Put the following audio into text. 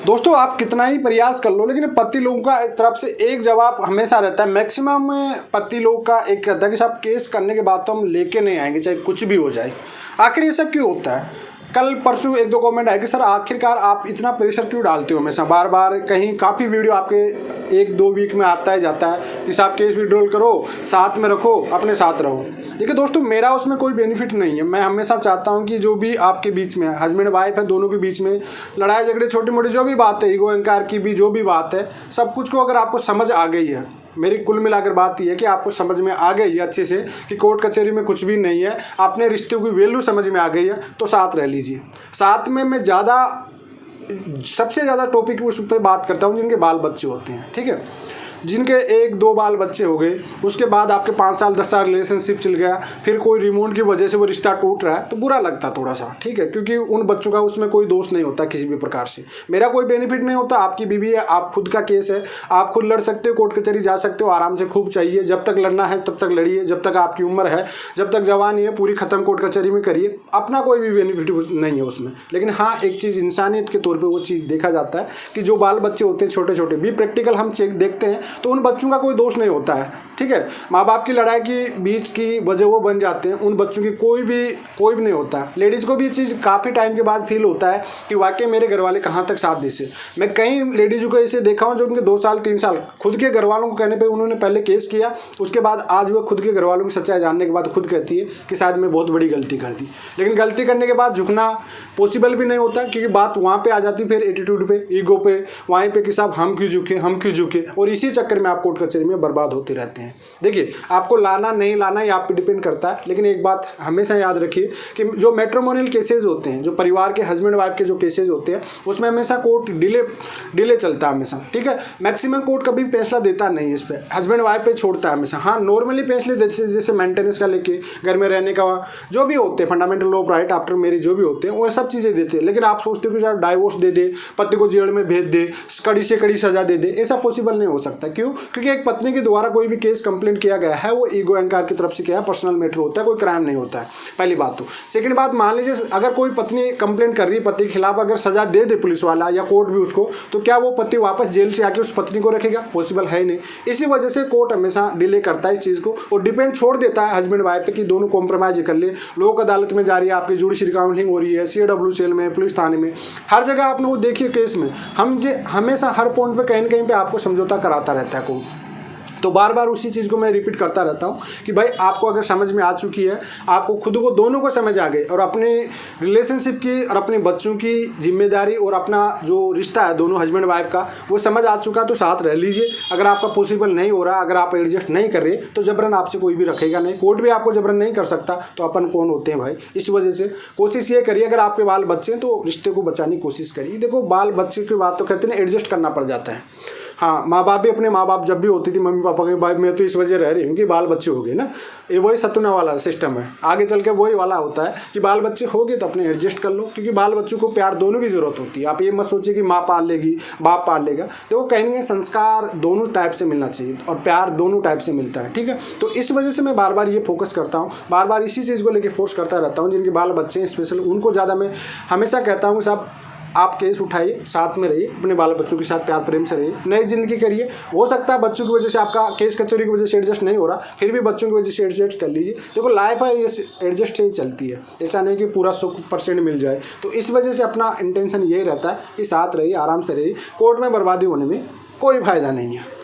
दोस्तों आप कितना ही प्रयास कर लो लेकिन पति लोगों का तरफ से एक जवाब हमेशा रहता है। मैक्सिमम पति लोग का एक कहता है कि साहब केस करने के बाद तो हम लेके नहीं आएंगे चाहे कुछ भी हो जाए। आखिर ये सब क्यों होता है? कल परसों एक दो कमेंट आए कि सर आखिरकार आप इतना प्रेशर क्यों डालते हो हमेशा बार बार। कहीं काफ़ी वीडियो आपके एक दो वीक में आता है जाता है कि साहब केस विड्रॉल करो, साथ में रखो, अपने साथ रहो। देखिए दोस्तों मेरा उसमें कोई बेनिफिट नहीं है। मैं हमेशा चाहता हूं कि जो भी आपके बीच में हस्बैंड वाइफ है दोनों के बीच में लड़ाई झगड़े छोटी मोटी जो भी बात है, ईगो अहंकार की भी जो भी बात है, सब कुछ को अगर आपको समझ आ गई है, मेरी कुल मिलाकर बात यह है कि आपको समझ में आ गई है अच्छे से कि कोर्ट कचहरी में कुछ भी नहीं है, अपने रिश्ते की वैल्यू समझ में आ गई है, तो साथ रह लीजिए। साथ में मैं सबसे ज़्यादा टॉपिक उस पर बात करता हूँ जिनके बाल बच्चे होते हैं, ठीक है, जिनके एक दो बाल बच्चे हो गए, उसके बाद आपके 5 साल 10 साल रिलेशनशिप चल गया, फिर कोई रिमोट की वजह से वो रिश्ता टूट रहा है तो बुरा लगता थोड़ा सा, ठीक है, क्योंकि उन बच्चों का उसमें कोई दोष नहीं होता किसी भी प्रकार से। मेरा कोई बेनिफिट नहीं होता, आपकी बीवी है, आप खुद का केस है, आप खुद लड़ सकते हो, कोर्ट कचहरी जा सकते हो, आराम से खूब चाहिए, जब तक लड़ना है तब तक लड़िए, जब तक आपकी उम्र है, जब तक जवानी है पूरी ख़त्म कोर्ट कचहरी में करिए, अपना कोई भी बेनिफिट नहीं है उसमें। लेकिन हाँ एक चीज़ इंसानियत के तौर पर वो चीज़ देखा जाता है कि जो बाल बच्चे होते हैं छोटे छोटे भी प्रैक्टिकल हम चेक देखते हैं तो उन बच्चों का कोई दोष नहीं होता है, ठीक है। माँ बाप की लड़ाई की बीच की वजह वो बन जाते हैं, उन बच्चों की कोई भी नहीं होता है। लेडीज़ को भी ये चीज़ काफ़ी टाइम के बाद फील होता है कि वाकई मेरे घर वाले कहाँ तक साथ देते। मैं कई लेडीज़ों को ऐसे देखा हूँ जो उनके 2 साल 3 साल खुद के घर वालों को कहने पर उन्होंने पहले केस किया, उसके बाद आज वो खुद के घर वालों की सच्चाई जानने के बाद खुद कहती है कि शायद मैं बहुत बड़ी गलती कर दी। लेकिन गलती करने के बाद झुकना पॉसिबल भी नहीं होता क्योंकि बात वहाँ पे आ जाती फिर एटीट्यूड पे, ईगो पे, वहीं पे कि साहब हम क्यों झुके, और इसी चक्कर में आप कोर्ट कचहरी में बर्बाद होते रहते हैं। देखिए आपको लाना नहीं लाना ये आप पे डिपेंड करता है, लेकिन एक बात हमेशा याद रखिए कि जो मैट्रिमोनियल केसेस होते हैं, जो परिवार के हस्बैंड वाइफ के जो केसेस होते हैं, उसमें हमेशा कोर्ट डिले चलता है हमेशा, ठीक है। मैक्सिमम कोर्ट कभी फैसला देता नहीं इस पर, हस्बैंड वाइफ पे छोड़ता है हमेशा। हाँ नॉर्मली फैसले देते जैसे मेंटेनेंस का लेके, घर में रहने का, जो भी होते हैं fundamental law of right after marriage जो भी होते हैं वो सब चीज़ें देते हैं। लेकिन आप सोचते हो कि चाहे डाइवोर्स दे दे, पति को जेल में भेज दे, कड़ी से कड़ी सजा दे दे, ऐसा पॉसिबल नहीं हो सकता। क्यों? क्योंकि एक पत्नी के द्वारा कोई भी केस कंप्लेंट किया गया है वो ईगो अहंकार की तरफ से किया है, पर्सनल मैटर होता है, कोई क्राइम नहीं होता है, पहली बात। तो सेकंड बात, मान लीजिए अगर कोई पत्नी कंप्लेंट कर रही है पति के खिलाफ, अगर सजा दे दे पुलिस वाला या कोर्ट भी उसको, तो क्या वो पति वापस जेल से आके उस पत्नी को रखेगा? पॉसिबल है ही नहीं। इसी वजह से कोर्ट हमेशा डिले करता है इस चीज़ को और डिपेंड छोड़ देता है हस्बैंड वाइफ पे कि दोनों कॉम्प्रोमाइज कर ले। लोक अदालत में जा रही है, आपकी जुडिशरी काउंसलिंग हो रही है, CW सेल में, पुलिस थाने में, हर जगह आपने वो देखिए केस में हमेशा हर पॉइंट पे कहीं न कहीं पे आपको समझौता कराता रहता है कोर्ट। तो बार बार उसी चीज़ को मैं रिपीट करता रहता हूँ कि भाई आपको अगर समझ में आ चुकी है, आपको खुद को दोनों को समझ आ गई और अपने रिलेशनशिप की और अपने बच्चों की जिम्मेदारी और अपना जो रिश्ता है दोनों हस्बैंड वाइफ का वो समझ आ चुका तो साथ रह लीजिए। अगर आपका पॉसिबल नहीं हो रहा, अगर आप एडजस्ट नहीं कर रहे तो जबरन आपसे कोई भी रखेगा नहीं, कोर्ट भी आपको जबरन नहीं कर सकता, तो अपन कौन होते हैं भाई। इस वजह से कोशिश ये करिए, अगर आपके बाल बच्चे हैं तो रिश्ते को बचाने की कोशिश करिए। देखो बाल बच्चे की बात तो कहते हैं एडजस्ट करना पड़ जाता है। हाँ माँ बाप भी, अपने माँ बाप जब भी होती थी मम्मी पापा के, भाई मैं तो इस वजह रह रही हूँ कि बाल बच्चे हो गए ना, ये वही सतुना वाला सिस्टम है। आगे चल के वही वाला होता है कि बाल बच्चे हो गए तो अपने एडजस्ट कर लो, क्योंकि बाल बच्चों को प्यार दोनों की ज़रूरत होती है। आप ये मत सोचिए कि माँ पाल लेगी बाप पाल लेगा, तो वो कहेंगे संस्कार दोनों टाइप से मिलना चाहिए और प्यार दोनों टाइप से मिलता है, ठीक है। तो इस वजह से मैं बार बार ये फोकस करता हूँ, बार बार इसी चीज़ को लेकर फोर्स करता रहता हूँ। जिनके बाल बच्चे हैं स्पेशल उनको ज़्यादा मैं हमेशा कहता हूँ साहब आप केस उठाइए, साथ में रहिए, अपने बाल बच्चों के साथ प्यार प्रेम से रहिए, नई जिंदगी करिए। हो सकता है बच्चों की वजह से आपका केस कचौरी की वजह से एडजस्ट नहीं हो रहा, फिर भी बच्चों की वजह से एडजस्ट कर लीजिए। देखो लाइफ है ये एडजस्ट ही चलती है, ऐसा नहीं कि पूरा 100% मिल जाए। तो इस वजह से अपना इंटेंशन यही रहता है कि साथ रहिए, आराम से रहिए, कोर्ट में बर्बादी होने में कोई फ़ायदा नहीं है।